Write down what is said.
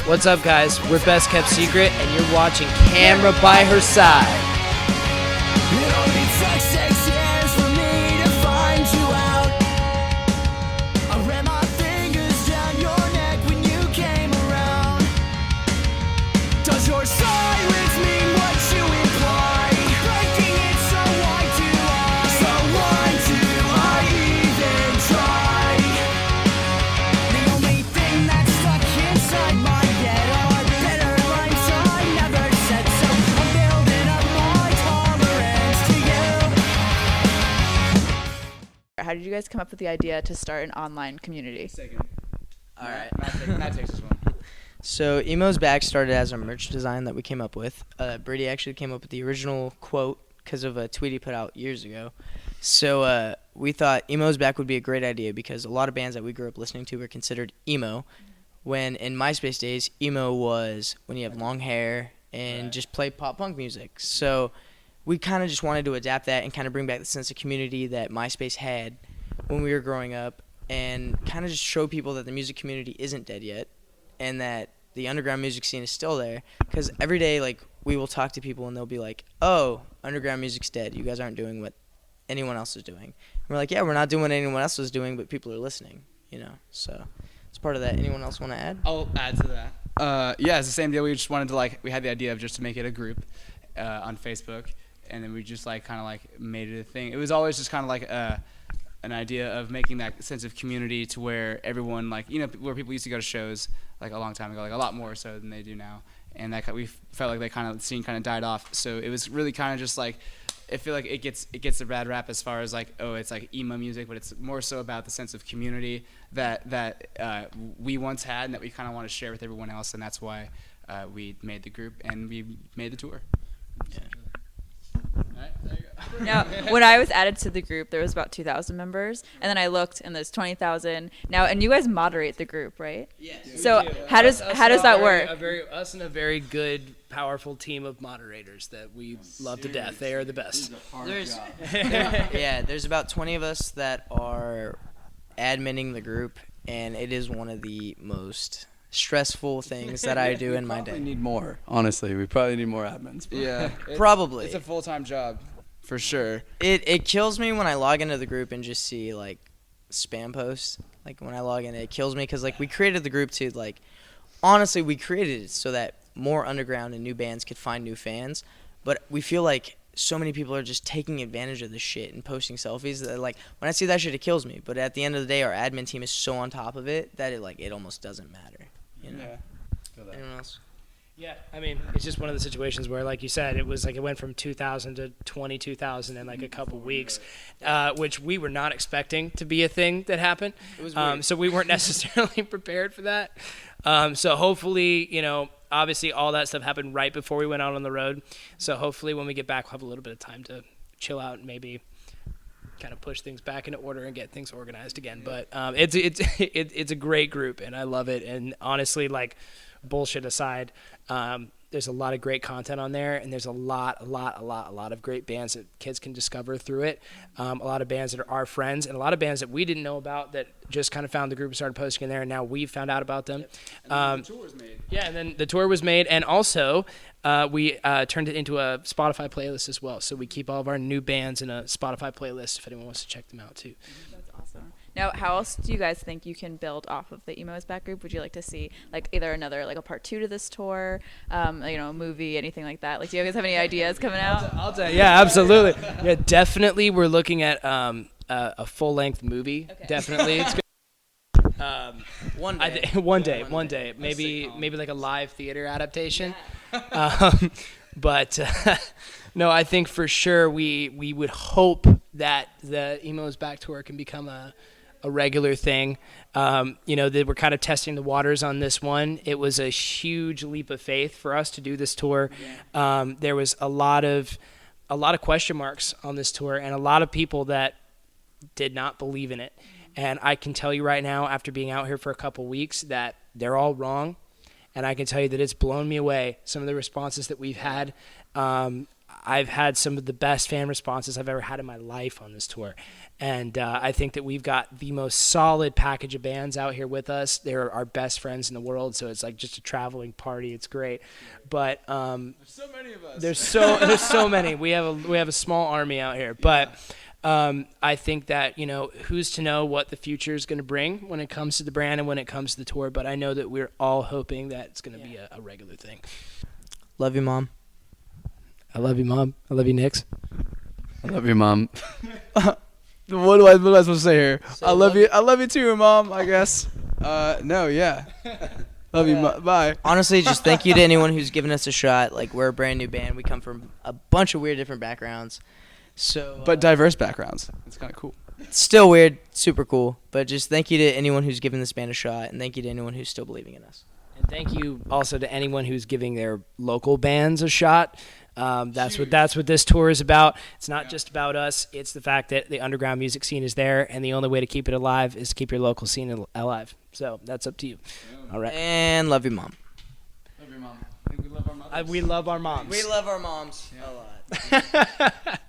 What's up, guys? We're Best Kept Secret, and you're watching Camera by Her Side. It only took 6 years for me to find you out. I ran my fingers down your neck when you came around. Does your silence mean what you imply? Breaking it, so why do I? So why do I even try? The only thing that's stuck inside my head are bitter lines I never said. So I'm building up my tolerance to you. How did you guys come up with the idea to start an online community? Second. All right. Matt takes this one. So Emo's Back started as a merch design that we came up with. Brady actually came up with the original quote because of a tweet he put out years ago. So we thought Emo's Back would be a great idea because a lot of bands that we grew up listening to were considered emo, when in MySpace days, emo was when you have long hair and just play pop punk music. So we kind of just wanted to adapt that and kind of bring back the sense of community that MySpace had when we were growing up, and kind of just show people that the music community isn't dead yet, and that the underground music scene is still there. Because every day, like, we will talk to people and they'll be like, oh, underground music's dead. You guys aren't doing what anyone else is doing. And we're like, yeah, we're not doing what anyone else is doing, but people are listening, you know. So it's part of that. Anyone else want to add? I'll add to that. Yeah, it's the same deal. We just wanted to, we had the idea of just to make it a group on Facebook, and then we just, kind of, made it a thing. It was always just kind of, an idea of making that sense of community to where everyone, where people used to go to shows, a long time ago, a lot more so than they do now. And that we felt like the scene kind of died off. So it was really kind of just, I feel like it gets a bad rap as far as, it's, emo music, but it's more so about the sense of community that we once had and that we kind of want to share with everyone else. And that's why we made the group and we made the tour. Yeah. All right, there you go. Now, when I was added to the group, there was about 2,000 members, and then I looked, and there's 20,000 now. And you guys moderate the group, right? Yes. So how does that work? Us and a very good, powerful team of moderators that we love to death. They are the best. There's about 20 of us that are adminning the group, and it is one of the most stressful things that I do in my day. We need more. Honestly, we probably need more admins. Yeah, probably. It's a full-time job, for sure. It kills me when I log into the group and just see spam posts. When I log in, it kills me because we created the group to honestly, we created it so that more underground and new bands could find new fans. But we feel like so many people are just taking advantage of this shit and posting selfies that when I see that shit, it kills me. But at the end of the day, our admin team is so on top of it that it almost doesn't matter. You know? Yeah. Anyone else? Yeah, I mean, it's just one of the situations where, like you said, it was it went from 2,000 to 22,000 in a couple weeks, which we were not expecting to be a thing that happened. It was weird. So we weren't necessarily prepared for that. So hopefully, obviously all that stuff happened right before we went out on the road. So hopefully when we get back, we'll have a little bit of time to chill out and maybe kind of push things back into order and get things organized again. But it's a great group and I love it. And honestly, bullshit aside, there's a lot of great content on there, and there's a lot of great bands that kids can discover through it. A lot of bands that are our friends, and a lot of bands that we didn't know about that just kind of found the group and started posting in there, and now we've found out about them. And then the tour was made. Yeah, and then the tour was made, and also we turned it into a Spotify playlist as well. So we keep all of our new bands in a Spotify playlist if anyone wants to check them out too. That's awesome. Now, how else do you guys think you can build off of the Emo's Back group? Would you like to see either another a part 2 to this tour, a movie, anything like that? Do you guys have any ideas coming out? I'll tell you. Yeah, absolutely. Yeah, definitely. We're looking at a full-length movie. Okay. Definitely, it's good. One day. One day. Maybe a live theater adaptation. Yeah. But no, I think for sure we would hope that the Emo's Back tour can become a regular thing. That we're kind of testing the waters on this one. It was a huge leap of faith for us to do this tour. Yeah. There was a lot of question marks on this tour and a lot of people that did not believe in it. And I can tell you right now, after being out here for a couple weeks, that they're all wrong. And I can tell you that it's blown me away, some of the responses that we've had. I've had some of the best fan responses I've ever had in my life on this tour. And I think that we've got the most solid package of bands out here with us. They're our best friends in the world, so it's like just a traveling party. It's great. But There's so many of us. there's so many. We have a small army out here. But I think that, who's to know what the future is going to bring when it comes to the brand and when it comes to the tour. But I know that we're all hoping that it's going to be a regular thing. Love you, Mom. I love you, Mom. I love you, Nix. I love you, Mom. What am I supposed to say here? So I love you. I love you too, Mom. I guess. No, yeah. Love you. Bye. Honestly, just thank you to anyone who's given us a shot. Like, we're a brand new band. We come from a bunch of weird different backgrounds. So, But diverse backgrounds. It's kind of cool. still weird, super cool. But just thank you to anyone who's given this band a shot, and thank you to anyone who's still believing in us. And thank you also to anyone who's giving their local bands a shot. That's what this tour is about. It's not just about us. It's the fact that the underground music scene is there, and the only way to keep it alive is to keep your local scene alive. So that's up to you. All right. And love you, Mom. Love your mom. I think we love our mothers. We love our moms. We love our moms a lot.